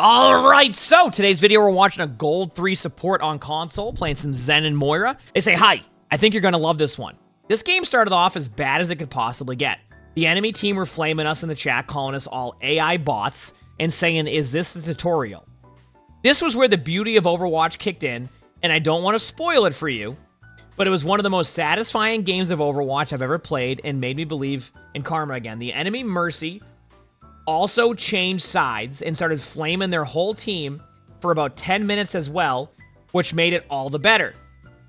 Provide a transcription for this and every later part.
Alright, so today's video we're watching a Gold 3 support on console, playing some Zen and Moira. They say, hi, I think you're gonna love this one. This game started off as bad as it could possibly get. The enemy team were flaming us in the chat, calling us all AI bots, and saying, is this the tutorial? This was where the beauty of Overwatch kicked in, and I don't want to spoil it for you, but it was one of the most satisfying games of Overwatch I've ever played and made me believe in karma again. The enemy Mercy also changed sides and started flaming their whole team for about 10 minutes as well, which made it all the better.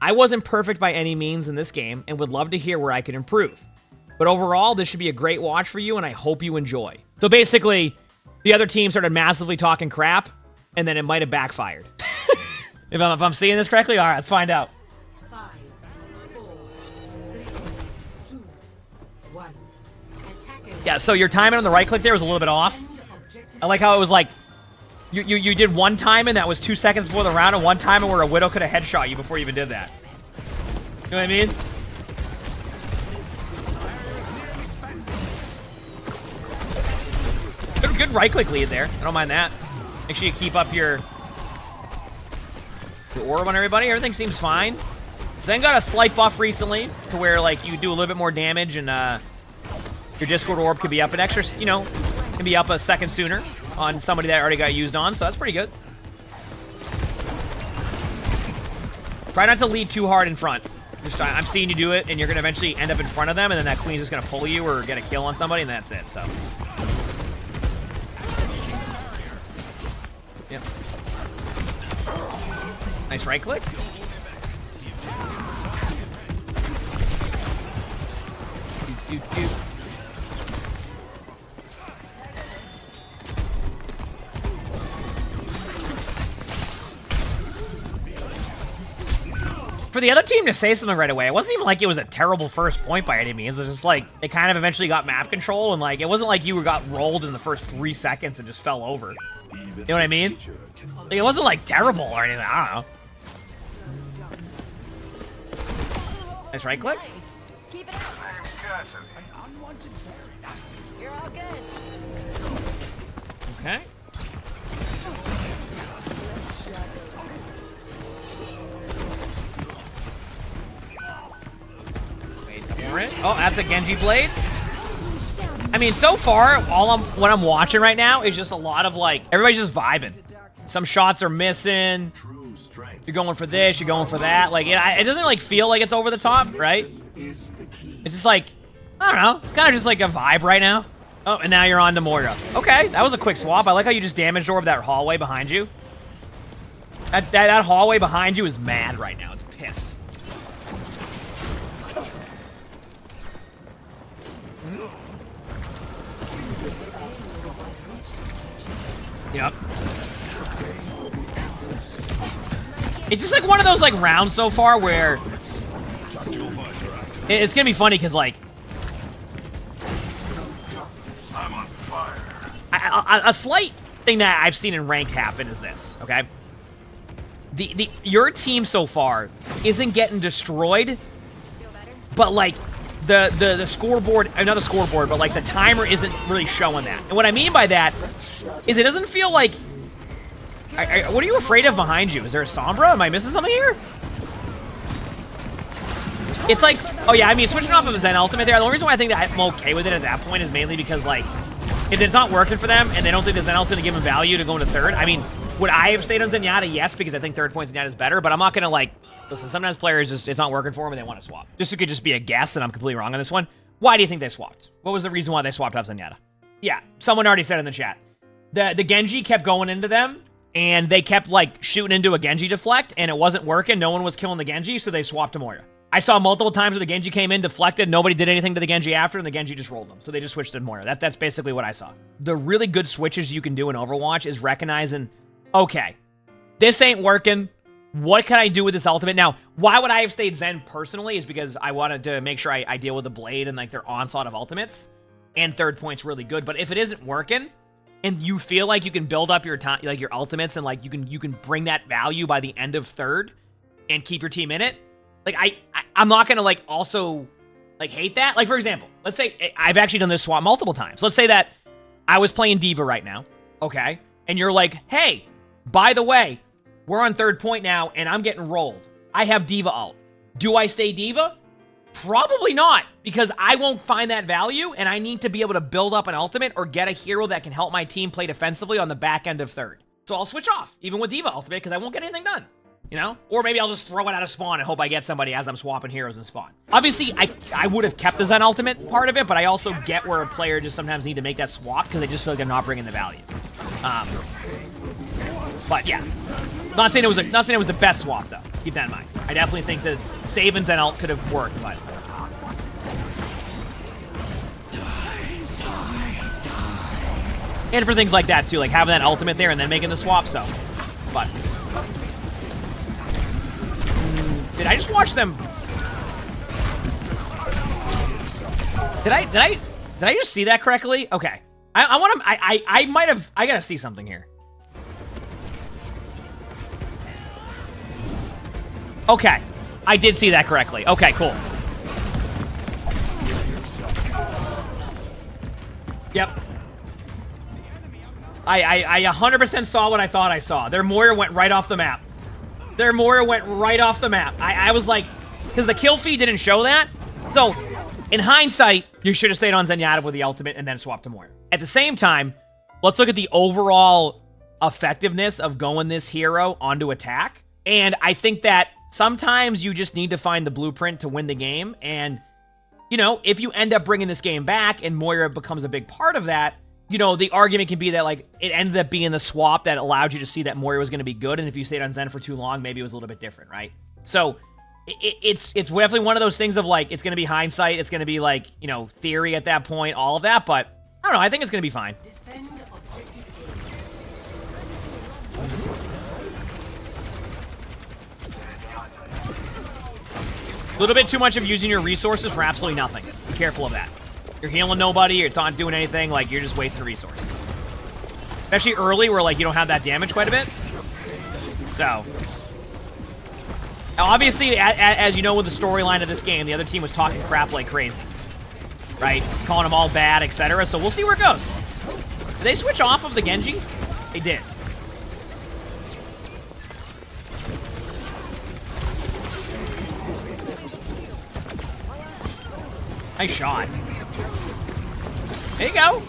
I wasn't perfect by any means in this game and would love to hear where I could improve. But overall, this should be a great watch for you, and I hope you enjoy. So basically, the other team started massively talking crap, and then it might have backfired. if I'm seeing this correctly, all right, let's find out. 5, 4, 3, 2, 1. Yeah, so your timing on the right click there was a little bit off. I like how it was like, you did one time and that was 2 seconds before the round, and one time where a Widow could have headshot you before you even did that. You know what I mean? Good right click lead there. I don't mind that. Make sure you keep up your orb on everybody. Everything seems fine. Zen got a slight buff recently to where like you do a little bit more damage and your Discord orb could be up an extra, you know, can be up a second sooner on somebody that already got used on, so that's pretty good. Try not to lead too hard in front. I'm seeing you do it, and you're going to eventually end up in front of them, and then that queen's just going to pull you or get a kill on somebody, and that's it, so. Yep. Nice right click. Doot. For the other team to say something right away, it wasn't even like it was a terrible first point by any means. It's just like, they kind of eventually got map control, and like, it wasn't like you got rolled in the first 3 seconds and just fell over. You know what I mean? Like, it wasn't like terrible or anything, I don't know. Nice right click. Keep it up. You're all good. Okay. Oh, that's a Genji blade. I mean, so far, what I'm watching right now is just a lot of like, everybody's just vibing. Some shots are missing. You're going for this, you're going for that. Like, it doesn't like feel like it's over the top, right? It's just like, I don't know. It's kind of just like a vibe right now. Oh, and now you're on to Moira. Okay, that was a quick swap. I like how you just damaged over that hallway behind you. That hallway behind you is mad right now. It's pissed. Yep. It's just like one of those like rounds so far where it's gonna be funny because like a slight thing that I've seen in ranked happen is this, okay? Your team so far isn't getting destroyed, but like the scoreboard, another scoreboard, but like the timer isn't really showing that. And what I mean by that is it doesn't feel like, what are you afraid of behind you? Is there a Sombra? Am I missing something here? It's like, oh yeah, I mean, switching off of a Zen ultimate there, the only reason why I think that I'm okay with it at that point is mainly because like, if it's not working for them and they don't think the Zen ultimate to give them value to go into third, I mean, would I have stayed on Zenyatta? Yes, because I think third point Zenyatta is better, but I'm not gonna like, listen, sometimes players just, it's not working for them and they want to swap. This could just be a guess and I'm completely wrong on this one. Why do you think they swapped? What was the reason why they swapped off Zenyatta? Yeah, someone already said in the chat. The Genji kept going into them and they kept like shooting into a Genji deflect and it wasn't working. No one was killing the Genji, so they swapped to Moira. I saw multiple times where the Genji came in, deflected, nobody did anything to the Genji after, and the Genji just rolled them. So they just switched to Moira. That's basically what I saw. The really good switches you can do in Overwatch is recognizing, okay, this ain't working. What can I do with this ultimate? Now, why would I have stayed Zen personally is because I wanted to make sure I deal with the Blade and like their onslaught of ultimates. And third point's really good. But if it isn't working, and you feel like you can build up your time, like your ultimates, and like you can bring that value by the end of third and keep your team in it, like I'm not gonna like also like hate that. Like for example, let's say I've actually done this swap multiple times. Let's say that I was playing Diva right now, okay? and you're like, hey, by the way, we're on 3rd point now, and I'm getting rolled. I have Diva ult. Do I stay Diva? Probably not, because I won't find that value, and I need to be able to build up an ultimate or get a hero that can help my team play defensively on the back end of 3rd. So I'll switch off, even with Diva ultimate, because I won't get anything done. You know? Or maybe I'll just throw it out of spawn and hope I get somebody as I'm swapping heroes in spawn. Obviously, I would have kept the Zen ultimate part of it, but I also get where a player just sometimes need to make that swap because they just feel like they're not bringing the value. But yeah, not saying it was the best swap though. Keep that in mind. I definitely think that save and Zen ult could have worked, but. And for things like that too, like having that ultimate there and then making the swap. So, but. Did I just watch them? Did I just see that correctly? Okay. I want to. I might have. I gotta see something here. Okay, I did see that correctly. Okay, cool. Yep. I 100% saw what I thought I saw. Their Moira went right off the map. Their Moira went right off the map. I was like, because the kill feed didn't show that. So, in hindsight, you should have stayed on Zenyatta with the ultimate and then swapped to Moira. At the same time, let's look at the overall effectiveness of going this hero onto attack. And I think that sometimes you just need to find the blueprint to win the game. And, you know, if you end up bringing this game back and Moira becomes a big part of that, you know, the argument can be that, like, it ended up being the swap that allowed you to see that Moira was going to be good. And if you stayed on Zen for too long, maybe it was a little bit different, right? So it's definitely one of those things of, like, it's going to be hindsight. It's going to be, like, you know, theory at that point, all of that. But I don't know. I think it's going to be fine. A little bit too much of using your resources for absolutely nothing. Be careful of that. You're healing nobody, it's not doing anything, like, you're just wasting resources. Especially early, where, like, you don't have that damage quite a bit. So. Obviously, as you know with the storyline of this game, the other team was talking crap like crazy. Right? Calling them all bad, etc. So we'll see where it goes. Did they switch off of the Genji? They did. Nice shot. There you go.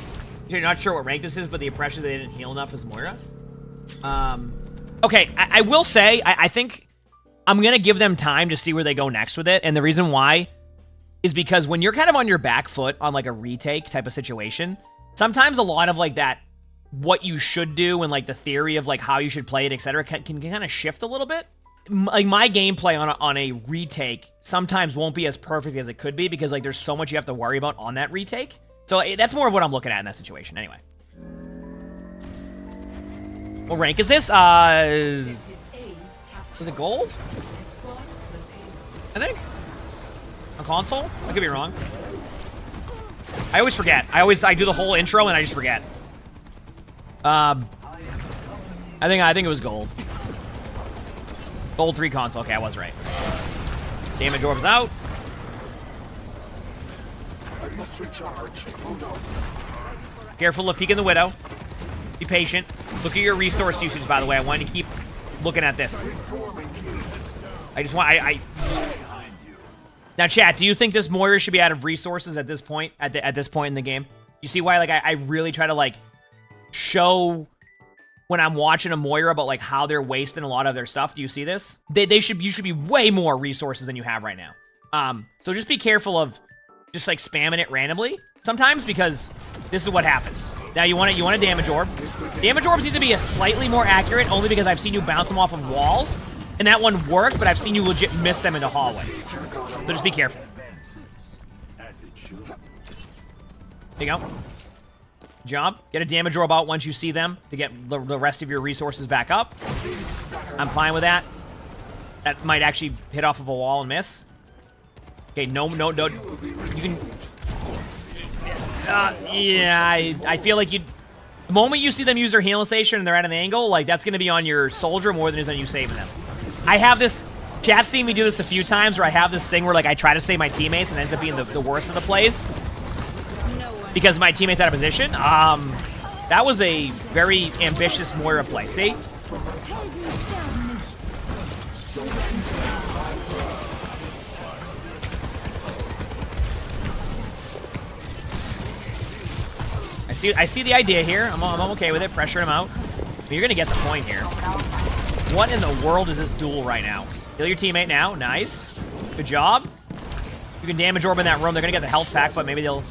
You're not sure what rank this is, but the impression that they didn't heal enough is Moira. Okay, I will say, I think I'm going to give them time to see where they go next with it. And the reason why is because when you're kind of on your back foot on, like, a retake type of situation, sometimes a lot of, like, that, what you should do and, like, the theory of, like, how you should play it, etc., can kind of shift a little bit. Like, my gameplay on a retake sometimes won't be as perfect as it could be because, like, there's so much you have to worry about on that retake. So that's more of what I'm looking at in that situation. Anyway. What rank is this? Is it gold? I think. On console? I could be wrong. I always forget. I do the whole intro and I just forget. I think it was gold. Gold 3 console. Okay, I was right. Damage orbs out. I must recharge. Hold on. Careful of peeking the Widow. Be patient. Look at your resource usage, by the way. I want you to keep looking at this. I just want... Now, chat, do you think this Moira should be out of resources at this point? At this point in the game? You see why, like, I really try to, like, show... when I'm watching a Moira about, like, how they're wasting a lot of their stuff. Do you see this? You should be way more resources than you have right now. So just be careful of just, like, spamming it randomly sometimes, because this is what happens. Now you want a damage orb. Damage orbs need to be a slightly more accurate, only because I've seen you bounce them off of walls, and that one worked, but I've seen you legit miss them into hallways. So just be careful. There you go. Job. Get a damage orb out once you see them to get the rest of your resources back up. I'm fine with that. That might actually hit off of a wall and miss. Okay, no. You can... yeah, I feel like the moment you see them use their healing station and they're at an angle, like, that's going to be on your soldier more than it is on you saving them. I have this... Chat's seen me do this a few times where I have this thing where, like, I try to save my teammates and ends up being the worst of the plays. Because my teammate's out of position. That was a very ambitious Moira play. See? Helden sterben nicht. I see the idea here. I'm okay with it. Pressure him out. But you're gonna get the point here. What in the world is this duel right now? Kill your teammate now. Nice. Good job. You can damage orb in that room. They're gonna get the health pack, but maybe they'll...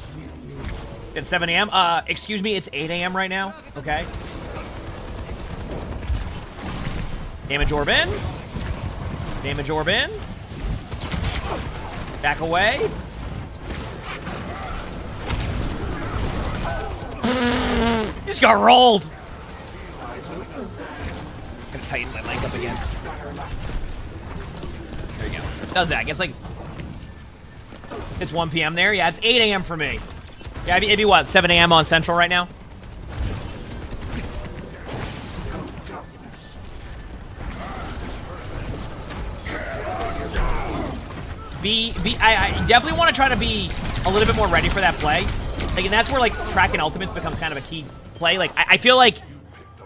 It's 7 a.m. Excuse me, it's 8 a.m. right now. Okay. Damage orb in. Damage orb in. Back away. He just got rolled. Gonna tighten my leg up again. There you go. Does that? Gets like... It's 1 p.m. there. Yeah, it's 8 a.m. for me. Yeah, it'd be what? 7 a.m. on Central right now? I definitely want to try to be a little bit more ready for that play. Like, and that's where, like, tracking ultimates becomes kind of a key play. Like, I feel like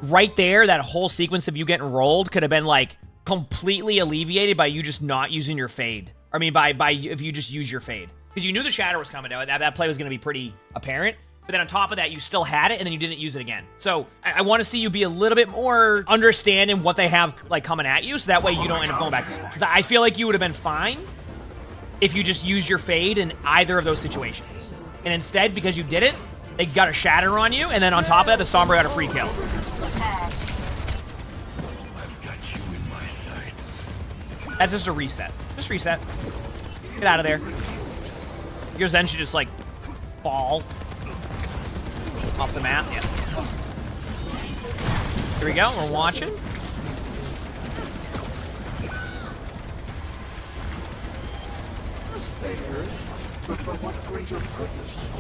right there, that whole sequence of you getting rolled could have been, like, completely alleviated by you just not using your fade. I mean, by if you just use your fade. Because you knew the shatter was coming out. That play was going to be pretty apparent. But then on top of that, you still had it, and then you didn't use it again. So I want to see you be a little bit more understanding what they have, like, coming at you, so that way you don't end up going back to spawn. Because I feel like you would have been fine if you just used your fade in either of those situations. And instead, because you did it, they got a shatter on you, and then on top of that, the Sombra got a free kill. I've got you in my sights. That's just a reset. Just reset. Get out of there. Your Zen should just, like, fall off the map. Yeah. Here we go. We're watching. But for what greater purpose?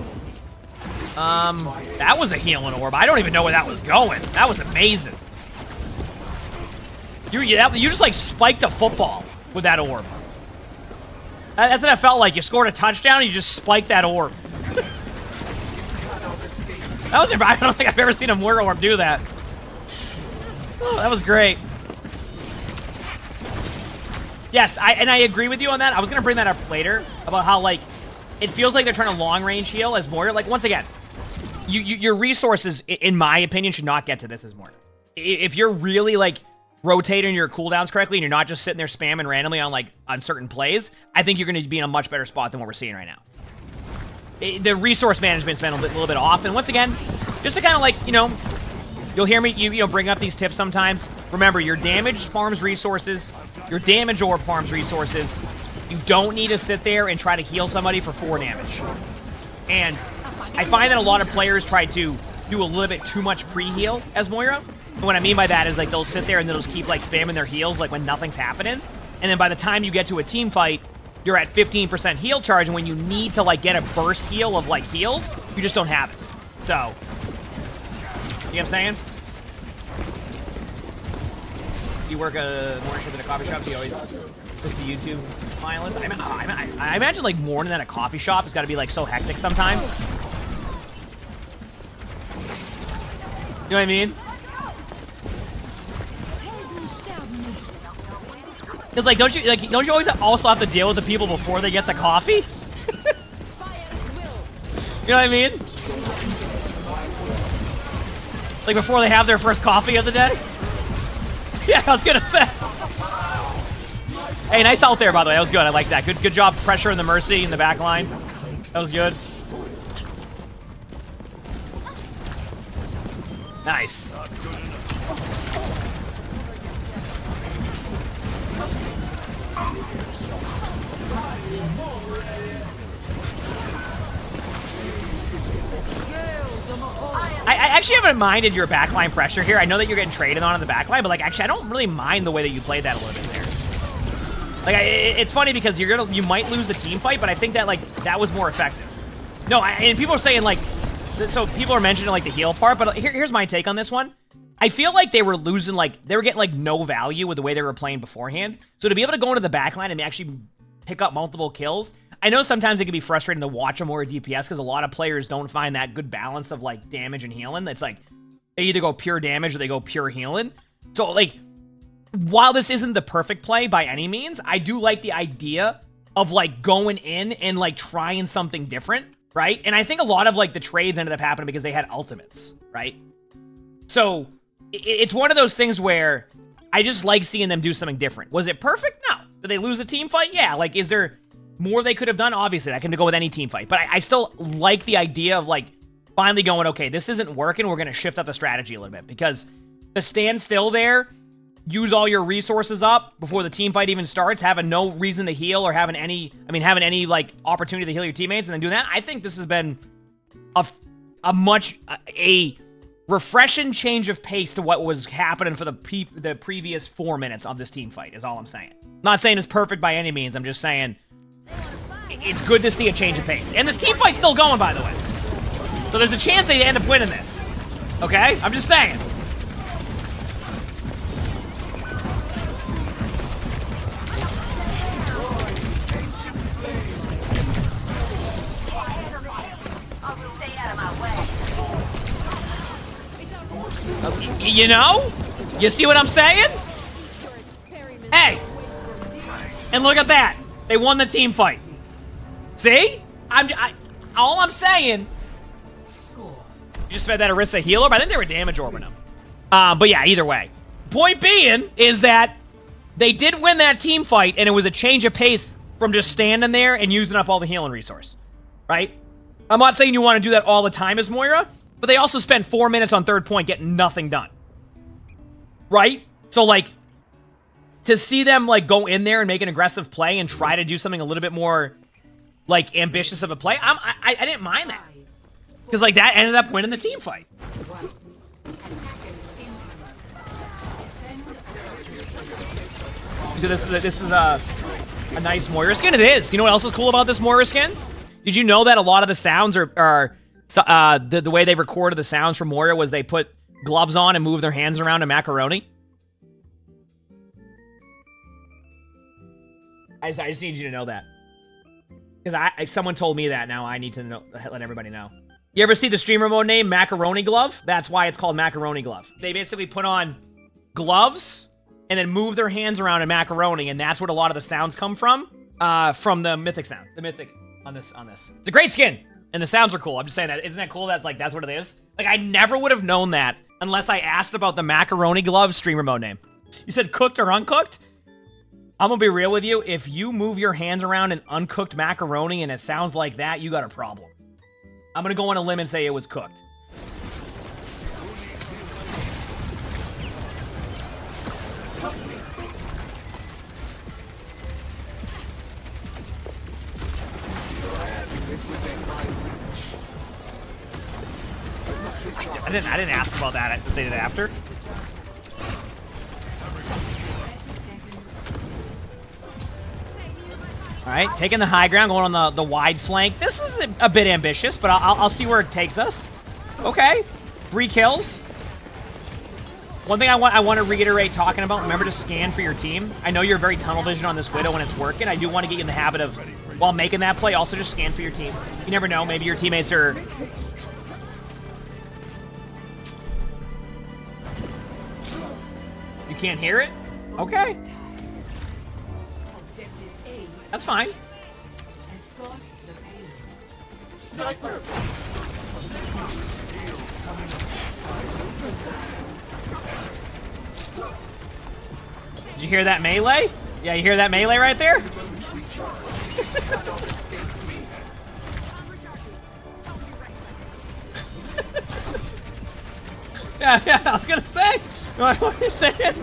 That was a healing orb. I don't even know where that was going. That was amazing. You just, like, spiked a football with that orb. That's what it felt like. You scored a touchdown and you just spiked that orb. That was... I don't think I've ever seen a Moira orb do that. Oh, that was great. Yes, I agree with you on that. I was going to bring that up later about how, like, it feels like they're trying to long-range heal as Moira. Like, once again, your resources, in my opinion, should not get to this as Moira. If you're really, like, rotating your cooldowns correctly and you're not just sitting there spamming randomly on certain plays, I think you're going to be in a much better spot than what we're seeing right now. The resource management's been a little bit off. And once again, just to kind of, like, you know, you'll hear me, you know, bring up these tips sometimes. Remember, your damage farms resources. Your damage orb farms resources. You don't need to sit there and try to heal somebody for 4 damage. And I find that a lot of players try to do a little bit too much pre-heal as Moira. And what I mean by that is, like, they'll sit there and they'll just keep, like, spamming their heals, like, when nothing's happening. And then by the time you get to a team fight, you're at 15% heal charge, and when you need to, like, get a burst heal of, like, heals, you just don't have it. So, you know what I'm saying? You work a morning shift at a coffee shop, you always listen to YouTube violence. I imagine, like, morning at a coffee shop has got to be, like, so hectic sometimes. You know what I mean? Because, like, don't you always also have to deal with the people before they get the coffee? You know what I mean? Like, before they have their first coffee of the day? Yeah, I was gonna say. Hey, nice out there, by the way. That was good. I like that. Good job pressure in the Mercy in the back line. That was good. Nice. I actually haven't minded your backline pressure here. I know that you're getting traded on in the backline, but, like, actually, I don't really mind the way that you played that a little bit there. Like, it's funny because you might lose the team fight, but I think that, like, that was more effective. No, and people are saying, like, so people are mentioning, like, the heal part, but here's my take on this one. I feel like they were losing, like, they were getting, like, no value with the way they were playing beforehand. So to be able to go into the backline and actually pick up multiple kills, I know sometimes it can be frustrating to watch them more at DPS because a lot of players don't find that good balance of, like, damage and healing. It's like, They either go pure damage or they go pure healing. So, like, while this isn't the perfect play by any means, I do like the idea of, like, going in and, like, trying something different, right? And I think a lot of, like, the trades ended up happening because they had ultimates, right? So, it's one of those things where I just like seeing them do something different. Was it perfect? No. Did they lose the team fight? Yeah. Like, is there more they could have done? Obviously, that can go with any team fight. But I still like the idea of, like, finally going, okay, this isn't working. We're going to shift up the strategy a little bit. Because to stand still there, use all your resources up before the team fight even starts, having no reason to heal or having any, like, opportunity to heal your teammates and then do that, I think this has been a refreshing change of pace to what was happening for the previous 4 minutes of this team fight, is all I'm saying. I'm not saying it's perfect by any means. I'm just saying it's good to see a change of pace. And this team fight's still going, by the way. So there's a chance they end up winning this. Okay? I'm just saying. You know? You see what I'm saying? Hey! And look at that. They won the team fight. See? All I'm saying... You just fed that Orisa healer, but I think they were damage orbing him. But yeah, either way. Point being is that they did win that team fight, and it was a change of pace from just standing there and using up all the healing resource. Right? I'm not saying you want to do that all the time as Moira, but they also spent 4 minutes on third point getting nothing done. Right? So, like, to see them, like, go in there and make an aggressive play and try to do something a little bit more, like, ambitious of a play, I didn't mind that. Because, like, that ended up winning the team fight. So this is a nice Moira skin. It is. You know what else is cool about this Moira skin? Did you know that a lot of the sounds are the way they recorded the sounds from Moira was they put gloves on and move their hands around in macaroni? I just need you to know that. Because someone told me that. Now I need to know, let everybody know. You ever see the streamer mode name Macaroni Glove? That's why it's called Macaroni Glove. They basically put on gloves and then move their hands around in macaroni, and that's what a lot of the sounds come from the Mythic sound. The Mythic on this. It's a great skin, and the sounds are cool. I'm just saying that. Isn't that cool? That's what it is. Like, I never would have known that unless I asked about the Macaroni Glove streamer mode name. You said cooked or uncooked? I'm gonna be real with you. If you move your hands around in uncooked macaroni and it sounds like that, you got a problem. I'm gonna go on a limb and say it was cooked. I didn't ask about that. They did after. All right, taking the high ground, going on the wide flank. This is a bit ambitious, but I'll see where it takes us. Okay, 3 kills. One thing I want to reiterate talking about, remember to scan for your team. I know you're very tunnel vision on this Widow when it's working. I do want to get you in the habit of, while making that play, also just scan for your team. You never know, maybe your teammates are... You can't hear it? Okay. That's fine. Sniper! Did you hear that melee? Yeah, you hear that melee right there? yeah, I was gonna say. What are you saying?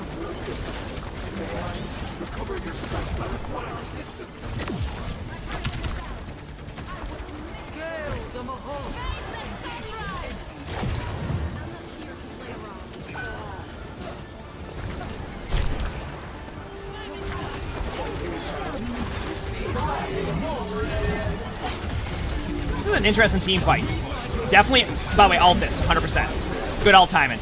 This is an interesting team fight. Definitely, by the way, ult this, 100%. Good ult timing.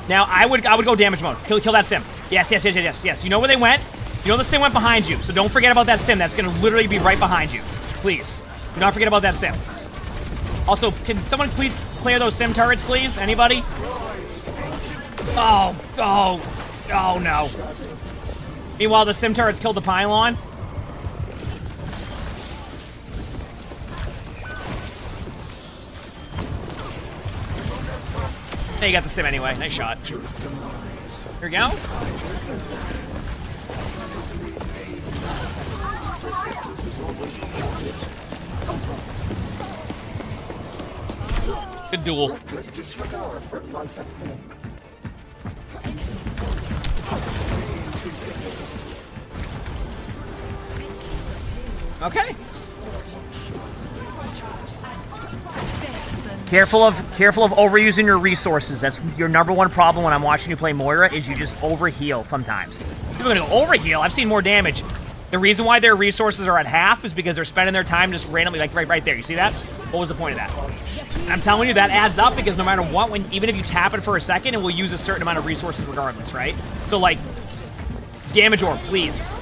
Now, I would go damage mode. Kill that sim. Yes. You know where they went? You know the sim went behind you, so don't forget about that sim. That's going to literally be right behind you. Please. Do not forget about that sim. Also, can someone please clear those sim turrets, please? Anybody? Oh, oh, oh no. Meanwhile, the sim turret's killed the pylon. Hey, you got the sim anyway. Nice shot. Here we go. Good duel. Okay. Careful of overusing your resources. That's your #1 problem when I'm watching you play Moira, is you just overheal sometimes. People are gonna go overheal. I've seen more damage. The reason why their resources are at half is because they're spending their time just randomly, like right there. You see that? What was the point of that? And I'm telling you, that adds up because no matter what, even if you tap it for a second, it will use a certain amount of resources regardless, right? So like, damage orb, please.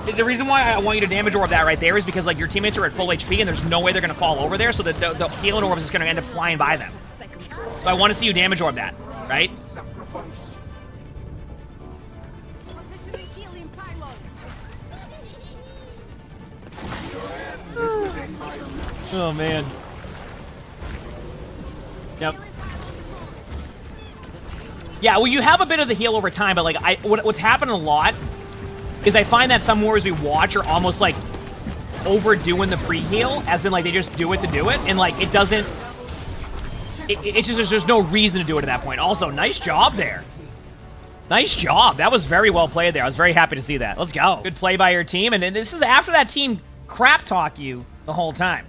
The reason why I want you to damage orb that right there is because like your teammates are at full HP and there's no way they're gonna fall over there, so the healing orb is just gonna end up flying by them. So I want to see you damage orb that, right? Oh man. Yep. Yeah, well, you have a bit of the heal over time, but like what's happening a lot is I find that some wars we watch are almost like overdoing the pre-heal, as in like they just do it to do it, and like it doesn't. It's just there's no reason to do it at that point. Also, nice job there. Nice job. That was very well played there. I was very happy to see that. Let's go. Good play by your team, and this is after that team crap talk you the whole time.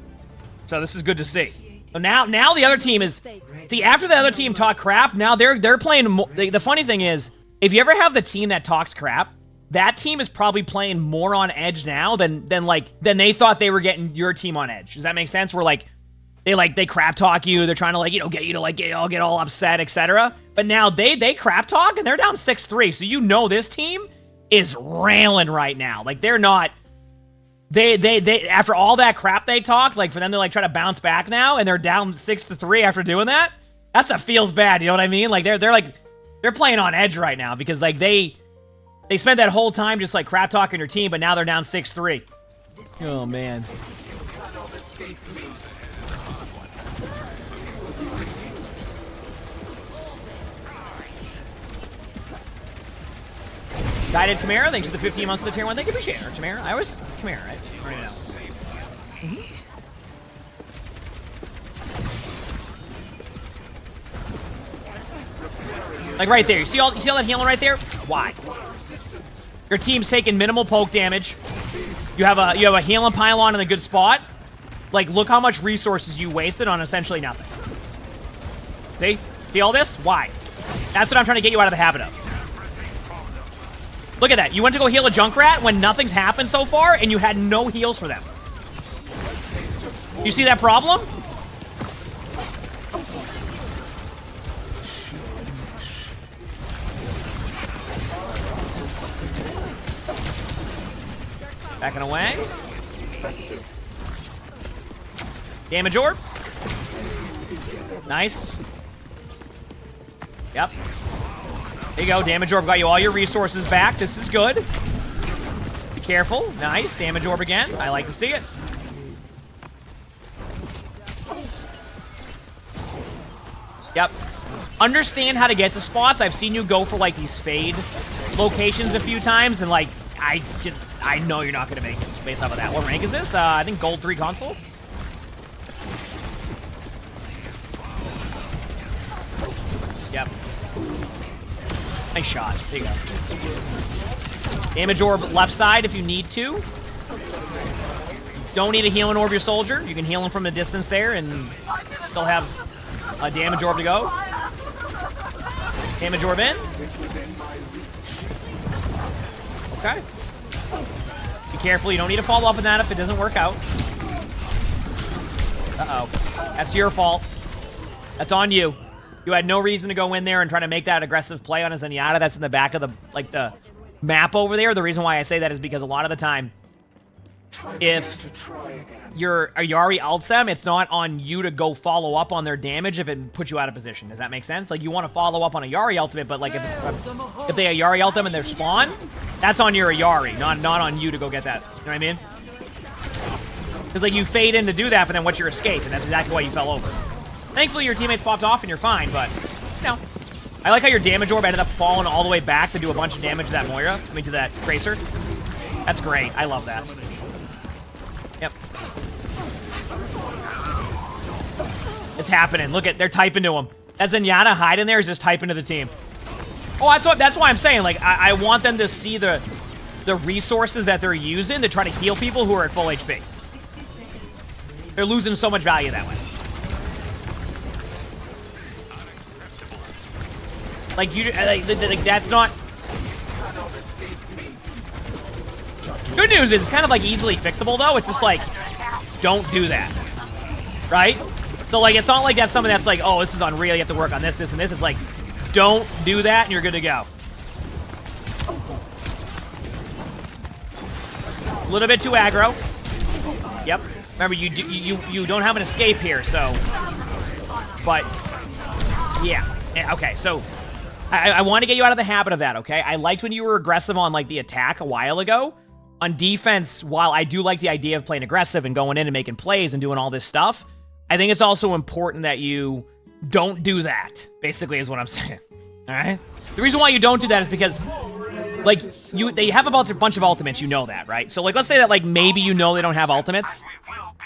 So this is good to see. So now the other team is... See, after the other team talk crap, now they're playing... The funny thing is, if you ever have the team that talks crap, that team is probably playing more on edge now than they thought they were getting your team on edge. Does that make sense? Where they crap talk you, they're trying to get you to get all upset, etc. But now they crap talk and they're down 6-3. So you know this team is railing right now. Like they're not... They after all that crap they talked, like for them to like try to bounce back now and they're down 6-3 after doing that, that's a feels bad, you know what I mean? Like they're playing on edge right now because like they spent that whole time just like crap talking your team, but now they're down 6-3. Oh man. Guided Chimera, thanks for the 15 months of the tier 1. Thank you for sharing, Chimera. It's Chimera, right? Right now. Like right there. You see all that healing right there? Why? Your team's taking minimal poke damage. You have a healing pylon in a good spot. Like, look how much resources you wasted on essentially nothing. See? See all this? Why? That's what I'm trying to get you out of the habit of. Look at that. You went to go heal a Junkrat when nothing's happened so far, and you had no heals for them. You see that problem? Backing away. Damage orb. Nice. Yep. There you go, damage orb got you all your resources back. This is good. Be careful. Nice, damage orb again. I like to see it. Yep. Understand how to get to spots. I've seen you go for like these fade locations a few times, and like I know you're not gonna make it based off of that. What rank is this? I think gold 3 console. Yep. Nice shot. There you go. Damage orb left side if you need to. Don't need a healing orb your soldier. You can heal him from a distance there and still have a damage orb to go. Damage orb in. Okay. Be careful. You don't need to follow up on that if it doesn't work out. Uh-oh. That's your fault. That's on you. You had no reason to go in there and try to make that aggressive play on a Zenyatta that's in the back of the map over there. The reason why I say that is because a lot of the time, if your Ayari ults them, it's not on you to go follow up on their damage if it puts you out of position. Does that make sense? Like, you want to follow up on Ayari ultimate, but like if they Ayari ult them and their spawn, that's on your Ayari, not on you to go get that. You know what I mean? Because like you fade in to do that, but then what's your escape? And that's exactly why you fell over. Thankfully, your teammates popped off and you're fine, but you know. I like how your damage orb ended up falling all the way back to do a bunch of damage to that Moira. I mean, to that Tracer. That's great. I love that. Yep. It's happening. Look at, they're typing to him. That Zenyatta hiding there is just typing to the team. Oh, that's why I'm saying, like, I want them to see the resources that they're using to try to heal people who are at full HP. They're losing so much value that way. Like, that's not... Good news is it's kind of, like, easily fixable, though. It's just, like, don't do that. Right? So, like, it's not like that's something that's like, oh, this is unreal, you have to work on this, this, and this. It's like, don't do that, and you're good to go. A little bit too aggro. Yep. Remember, you don't have an escape here, so... But, yeah. Okay, so... I want to get you out of the habit of that, okay? I liked when you were aggressive on, like, the attack a while ago. On defense, while I do like the idea of playing aggressive and going in and making plays and doing all this stuff, I think it's also important that you don't do that, basically, is what I'm saying. All right? The reason why you don't do that is because, like, they have a bunch of ultimates, you know that, right? So, like, let's say that, like, maybe you know they don't have ultimates,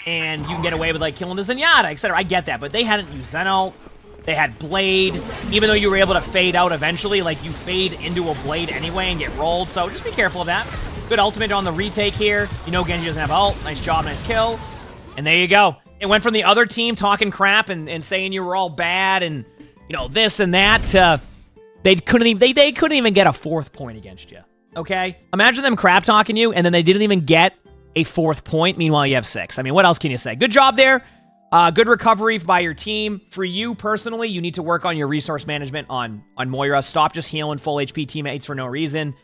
and you can get away with, like, killing the Zenyatta, etc. I get that, but they hadn't used Zen ult. They had Blade. Even though you were able to fade out eventually, like, you fade into a Blade anyway and get rolled, so just be careful of that. Good ultimate on the retake here. You know Genji doesn't have ult. Nice job, nice kill. And there you go. It went from the other team talking crap and saying you were all bad and, you know, this and that to they couldn't even get a 4th point against you. Okay? Imagine them crap talking you and then they didn't even get a 4th point. Meanwhile, you have 6. I mean, what else can you say? Good job there. Good recovery by your team. For you personally, you need to work on your resource management on Moira. Stop just healing full HP teammates for no reason.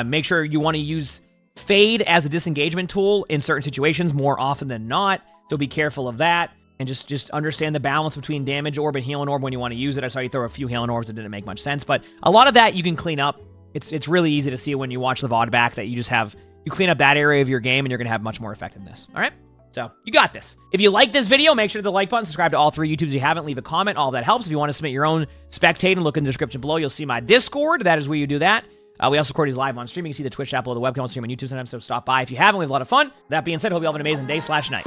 Make sure you want to use Fade as a disengagement tool in certain situations more often than not. So be careful of that. And just understand the balance between damage orb and healing orb when you want to use it. I saw you throw a few healing orbs that didn't make much sense. But a lot of that you can clean up. It's really easy to see when you watch the VOD back that you clean up that area of your game and you're going to have much more effectiveness. All right? So, you got this. If you like this video, make sure to the like button, subscribe to all 3 YouTubes if you haven't, leave a comment. All that helps. If you want to submit your own spectating, look in the description below. You'll see my Discord. That is where you do that. We also record these live on stream. You can see the Twitch app below the webcam. We'll stream on YouTube sometimes, so stop by if you haven't. We have a lot of fun. That being said, hope you all have an amazing day/night.